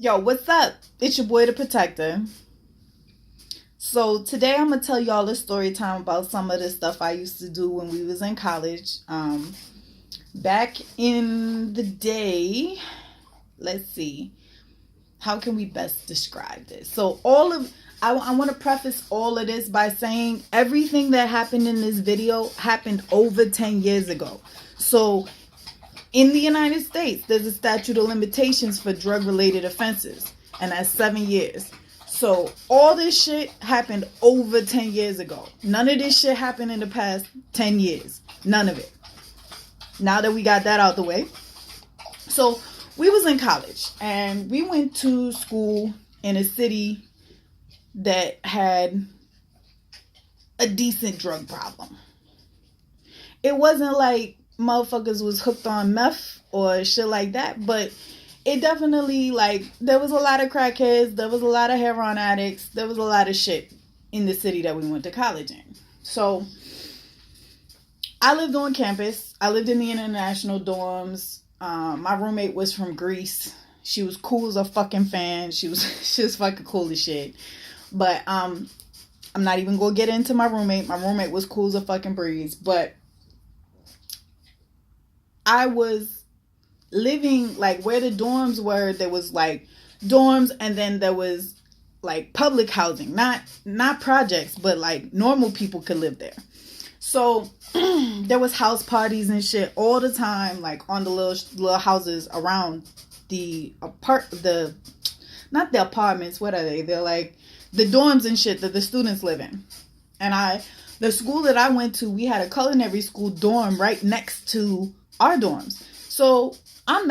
Yo, what's up? It's your boy, the Protector. So today I'm gonna tell y'all a story time about some of the stuff I used to do when we was in college. Back in the day, let's see, how can we best describe this? So I want to preface all of this by saying everything that happened in this video happened over 10 years ago. So in the United States, there's a statute of limitations for drug-related offenses, and that's 7 years. So all this shit happened over 10 years ago. None of this shit happened in the past 10 years. None of it. Now that we got that out the way. So we was in college, and we went to school in a city that had a decent drug problem. It wasn't like motherfuckers was hooked on meth or shit like that, but it definitely, like, there was a lot of crackheads, there was a lot of heroin addicts, there was a lot of shit in the city that we went to college in. So I lived on campus. I lived in the international dorms. My roommate was from Greece. She was cool as a fucking fan. She was fucking cool as shit. But I'm not even gonna get into my roommate. My roommate was cool as a fucking breeze. But I was living, like, where the dorms were, there was like dorms, and then there was like public housing, not projects, but like normal people could live there. So there was house parties and shit all the time, like on the little houses around not the apartments, what are they? They're like the dorms and shit that the students live in. And the school that I went to, we had a culinary school dorm right next to our dorms. So I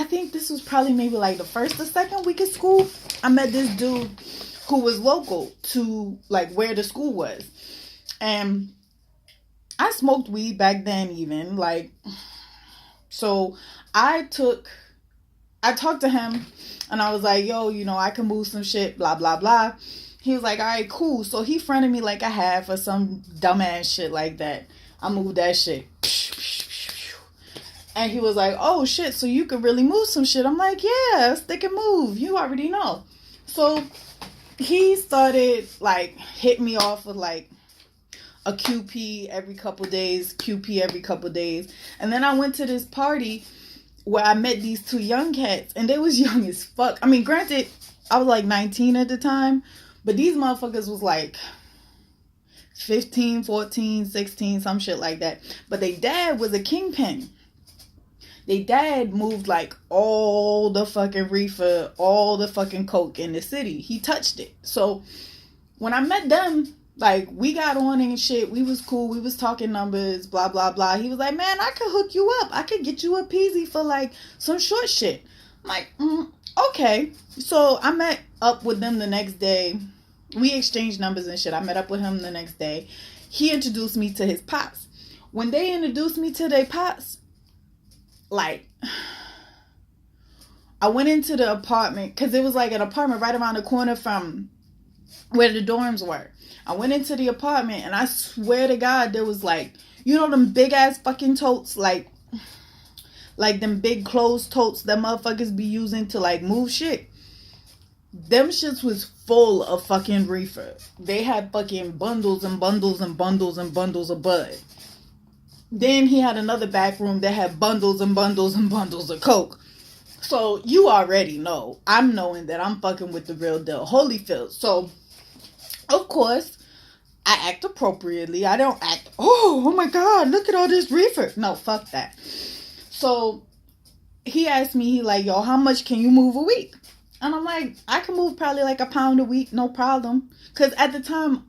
think this was probably maybe like the first or second week of school, I met this dude who was local to like where the school was. And I smoked weed back then even, like, so I talked to him and I was like, yo, I can move some shit, blah, blah, blah. He was like, all right, cool. So he fronted me like a half or some dumbass shit like that. I moved that shit. And he was like, oh shit, so you could really move some shit. I'm like, yeah, stick and move. You already know. So he started like hitting me off with like a QP every couple days. And then I went to this party where I met these two young cats, and they was young as fuck. I mean, granted, I was like 19 at the time, but these motherfuckers was like 15, 14, 16, some shit like that. But their dad was a kingpin. Their dad moved like all the fucking reefer, all the fucking coke in the city. He touched it. So when I met them, like, we got on and shit. We was cool. We was talking numbers, blah, blah, blah. He was like, man, I could hook you up. I could get you a peasy for like some short shit. I'm like, okay. So I met up with them the next day. We exchanged numbers and shit. I met up with him the next day. He introduced me to his pops. When they introduced me to their pops, like, I went into the apartment, because it was like an apartment right around the corner from where the dorms were. I went into the apartment, and I swear to God, there was like, them big ass fucking totes, like them big closed totes that motherfuckers be using to like move shit. Them shits was full of fucking reefer. They had fucking bundles and bundles and bundles and bundles of bud. Then he had another back room that had bundles and bundles and bundles of coke. So you already know, I'm knowing that I'm fucking with the real deal Holyfield. So of course I act appropriately. I don't act, oh my God, look at all this reefer. No, fuck that. So he asked me, he like, yo, how much can you move a week? And I'm like, I can move probably like a pound a week, no problem. Because at the time,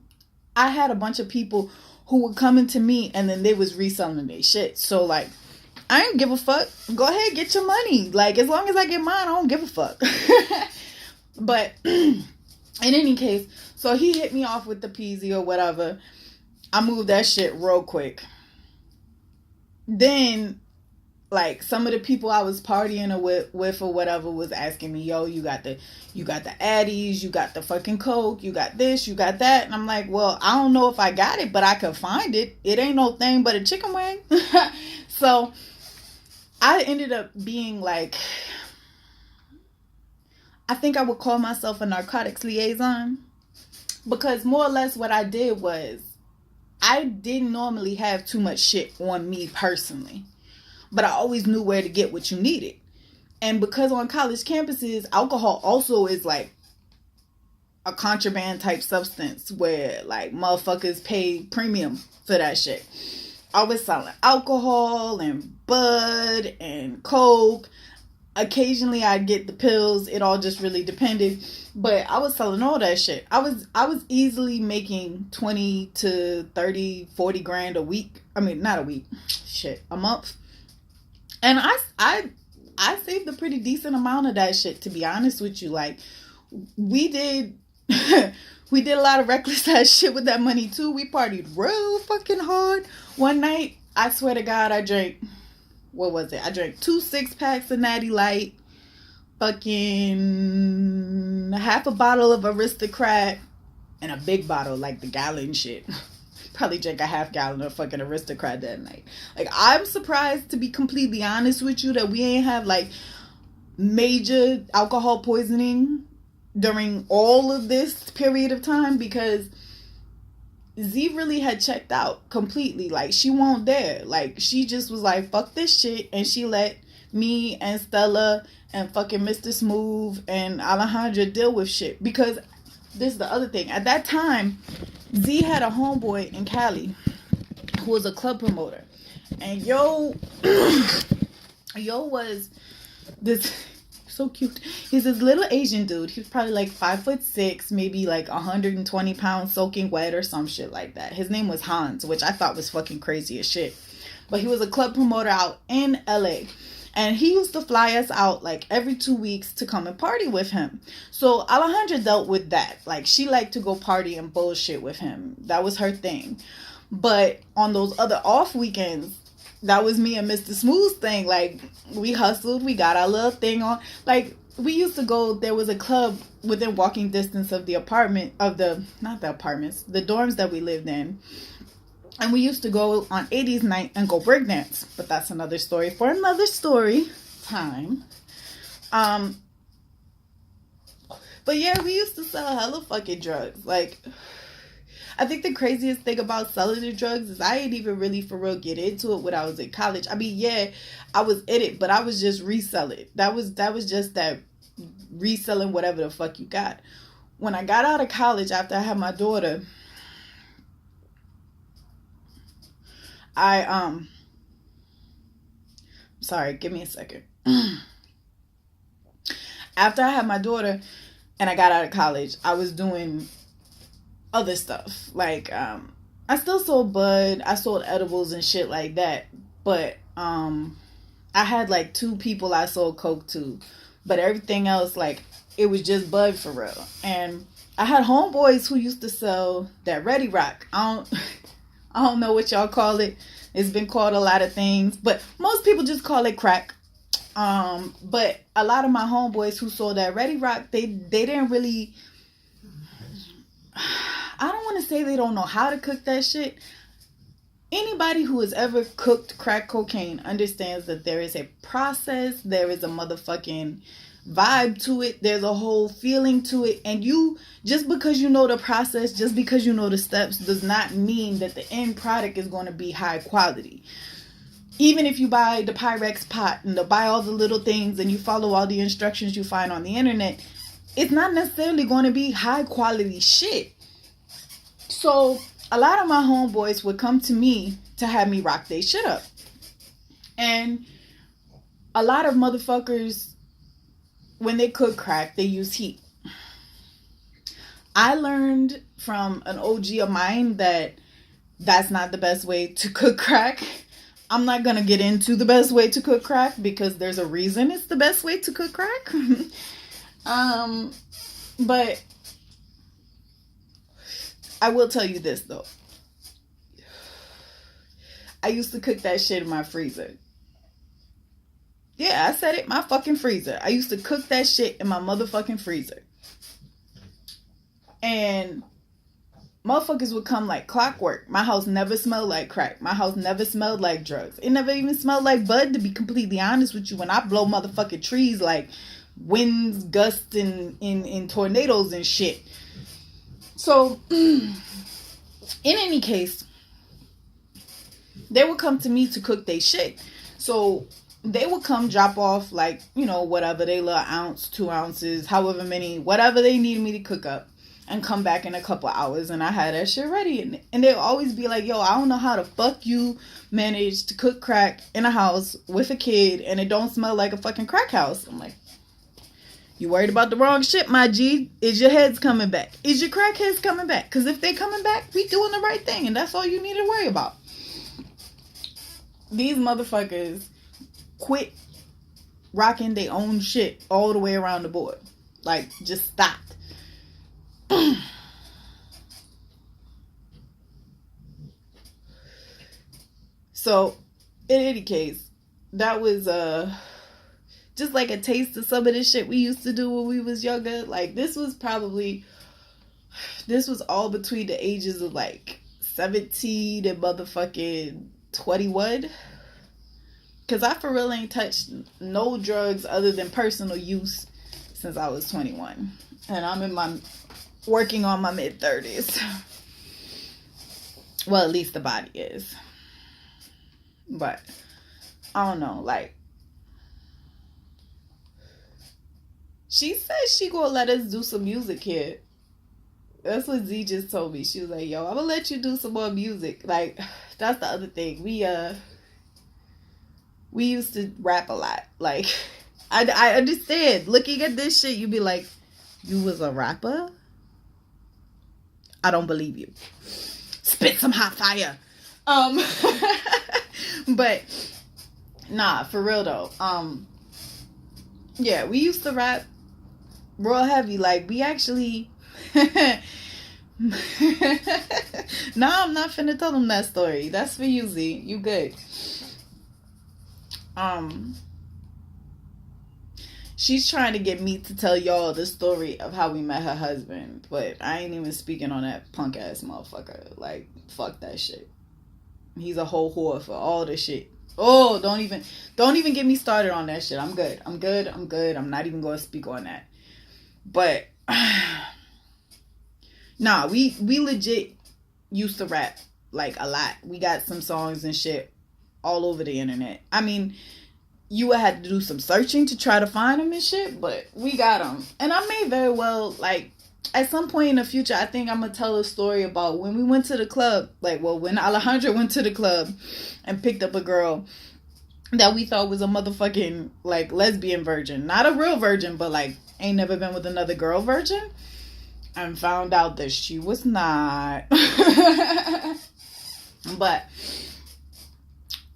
I had a bunch of people who were coming to me and then they was reselling their shit. So like, I ain't give a fuck. Go ahead, get your money. Like, as long as I get mine, I don't give a fuck. But in any case, so he hit me off with the peasy or whatever. I moved that shit real quick. Then, like, some of the people I was partying with or whatever was asking me, yo, you got the Addies, you got the fucking coke, you got this, you got that. And I'm like, well, I don't know if I got it, but I could find it. It ain't no thing but a chicken wing. So I ended up being like I think I would call myself a narcotics liaison, because more or less what I did was I didn't normally have too much shit on me personally, but I always knew where to get what you needed. And because on college campuses, alcohol also is like a contraband type substance where like motherfuckers pay premium for that shit. I was selling alcohol and bud and coke. Occasionally I'd get the pills. It all just really depended. But I was selling all that shit. I was easily making 20 to 30, 40 grand a week. I mean, not a week. Shit, a month. And I saved a pretty decent amount of that shit, to be honest with you. Like, we did we did a lot of reckless ass shit with that money too. We partied real fucking hard. One night, I swear to God, I drank, what was it? I drank 2 6-packs of Natty Light, fucking half a bottle of Aristocrat, and a big bottle, like the gallon shit. Probably drank a half gallon of fucking Aristocrat that night. Like, I'm surprised, to be completely honest with you, that we ain't have like major alcohol poisoning during all of this period of time, because Z really had checked out completely. Like, she won't dare. Like, she just was like, fuck this shit, and she let me and Stella and fucking Mr. Smooth and Alejandra deal with shit. Because this is the other thing. At that time, Z had a homeboy in Cali who was a club promoter. And yo was this so cute. He's this little Asian dude. He was probably like 5'6", maybe like 120 pounds soaking wet or some shit like that. His name was Hans, which I thought was fucking crazy as shit. But he was a club promoter out in LA. And he used to fly us out like every 2 weeks to come and party with him. So Alejandra dealt with that. Like, she liked to go party and bullshit with him. That was her thing. But on those other off weekends, that was me and Mr. Smooth's thing. Like, we hustled. We got our little thing on. Like, we used to go, there was a club within walking distance of the apartment, not the apartments, the dorms that we lived in. And we used to go on 80s night and go breakdance. But that's another story for another story time. But yeah, we used to sell hella fucking drugs. Like, I think the craziest thing about selling the drugs is I ain't even really for real get into it when I was in college. I mean, yeah, I was in it, but I was just reselling. That was just that reselling whatever the fuck you got. When I got out of college after I had my daughter, sorry, give me a second. After I had my daughter and I got out of college, I was doing other stuff. Like, I still sold bud, I sold edibles and shit like that. But, I had like 2 people I sold coke to. But everything else, like, it was just bud for real. And I had homeboys who used to sell that Ready Rock. I don't know what y'all call it. It's been called a lot of things, but most people just call it crack. But a lot of my homeboys who sold that Ready Rock, they didn't really, I don't want to say they don't know how to cook that shit. Anybody who has ever cooked crack cocaine understands that there is a process, there is a motherfucking vibe to it, there's a whole feeling to it, and you, just because you know the process, just because you know the steps, does not mean that the end product is going to be high quality. Even if you buy the Pyrex pot and buy all the little things and you follow all the instructions you find on the internet, it's not necessarily going to be high quality shit. So a lot of my homeboys would come to me to have me rock their shit up. And a lot of motherfuckers, when they cook crack, they use heat. I learned from an OG of mine that that's not the best way to cook crack. I'm not going to get into the best way to cook crack because there's a reason it's the best way to cook crack. But I will tell you this though. I used to cook that shit in my freezer. Yeah, I said it, my fucking freezer. I used to cook that shit in my motherfucking freezer. And motherfuckers would come like clockwork. My house never smelled like crack. My house never smelled like drugs. It never even smelled like bud, to be completely honest with you. When I blow motherfucking trees, like, winds, gusts, and in tornadoes and shit. So, in any case, they would come to me to cook their shit. So they would come drop off, like, you know, whatever they little ounce, 2 ounces, however many, whatever they need me to cook up, and come back in a couple hours, and I had that shit ready. And they'll always be like, yo, I don't know how the fuck you manage to cook crack in a house with a kid and it don't smell like a fucking crack house. I'm like, you worried about the wrong shit, my G. Is your heads coming back? Is your crackheads coming back? Because if they coming back, we doing the right thing, and that's all you need to worry about. These motherfuckers quit rocking their own shit all the way around the board. Like, just stopped. So, in any case, that was just like a taste of some of the shit we used to do when we was younger. Like, this was all between the ages of like 17 and motherfucking 21. Because I for real ain't touched no drugs other than personal use since I was 21. And I'm working on my mid-30s. Well, at least the body is. But, I don't know, like, she said she gonna let us do some music here. That's what Z just told me. She was like, yo, I'm gonna let you do some more music. Like, that's the other thing. We used to rap a lot. Like, I understand. Looking at this shit, you be like, you was a rapper? I don't believe you. Spit some hot fire. But, nah, for real though. Yeah, we used to rap real heavy. Like, we actually... Nah, I'm not finna tell them that story. That's for you, Z. You good. She's trying to get me to tell y'all the story of how we met her husband, but I ain't even speaking on that punk ass motherfucker. Like, fuck that shit. He's a whole whore for all the shit. Oh, don't even get me started on that shit. I'm good. I'm not even going to speak on that. But nah, we legit used to rap like a lot. We got some songs and shit all over the internet. I mean, you would have to do some searching to try to find them and shit, but we got them. And I may very well, like, at some point in the future, I think I'm going to tell a story about when we went to the club. Like, well, when Alejandra went to the club and picked up a girl that we thought was a motherfucking, like, lesbian virgin. Not a real virgin, but, like, ain't never been with another girl virgin. And found out that she was not. But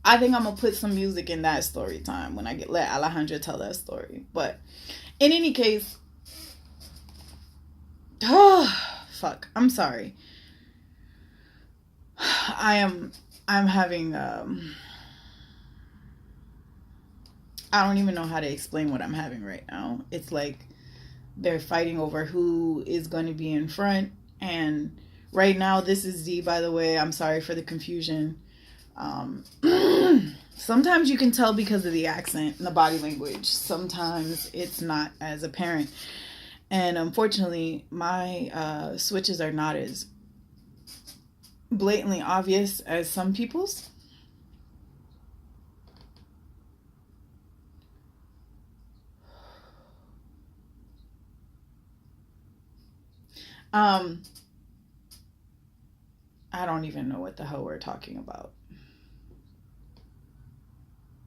I think I'm going to put some music in that story time when I let Alejandra tell that story. But in any case, fuck, I'm sorry. I'm having, I don't even know how to explain what I'm having right now. It's like they're fighting over who is going to be in front. And right now, this is Z, by the way. I'm sorry for the confusion. Sometimes you can tell because of the accent and the body language. Sometimes it's not as apparent. And unfortunately, my switches are not as blatantly obvious as some people's. I don't even know what the hell we're talking about.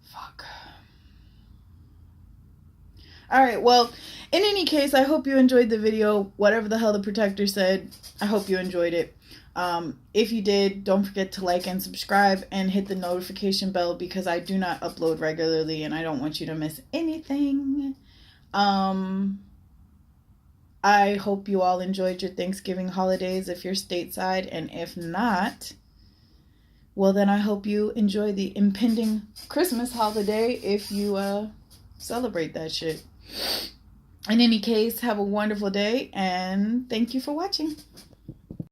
Fuck. Alright, well, in any case, I hope you enjoyed the video. Whatever the hell the protector said, I hope you enjoyed it. If you did, don't forget to like and subscribe and hit the notification bell because I do not upload regularly and I don't want you to miss anything. I hope you all enjoyed your Thanksgiving holidays if you're stateside, and if not, well then I hope you enjoy the impending Christmas holiday if you celebrate that shit. In any case, have a wonderful day and thank you for watching.